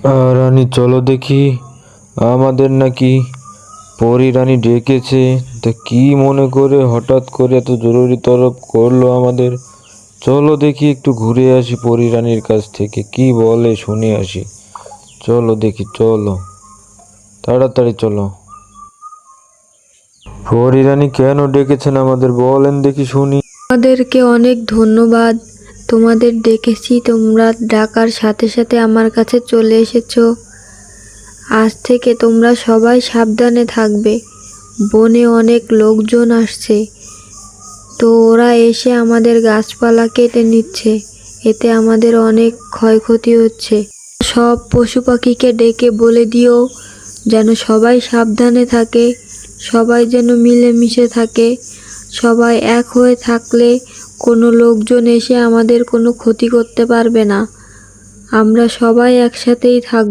রানী চলো দেখি, আমাদের নাকি পরি রানী ডেকেছে। তা কি মনে করে হঠাৎ করে এত জরুরি তলব করলো আমাদের? চলো দেখি একটু ঘুরে আসি পরি রানীর কাছ থেকে, কি বলে শুনে আসি। চলো দেখি, চলো তাড়াতাড়ি চলো। পরি রানী কেন ডেকেছেন আমাদের, বলেন দেখি শুনি। তোমাদেরকে অনেক ধন্যবাদ। তোমাদের ডেকেছি, তোমরা ডাকার সাথে সাথে আমার কাছে চলে এসেছো। আজ থেকে তোমরা সবাই সাবধানে থাকবে। বনে অনেক লোকজন আসছে, তো ওরা এসে আমাদের গাছপালা কেটে নিচ্ছে। এতে আমাদের অনেক ক্ষয়ক্ষতি হচ্ছে। সব পশু পাখিকে ডেকে বলে দিও যেন সবাই সাবধানে থাকে, সবাই যেন মিলেমিশে থাকে। সবাই এক হয়ে থাকলে কোনো লোকজন এসে আমাদের কোনো ক্ষতি করতে পারবে না। আমরা সবাই একসাথেই থাকব।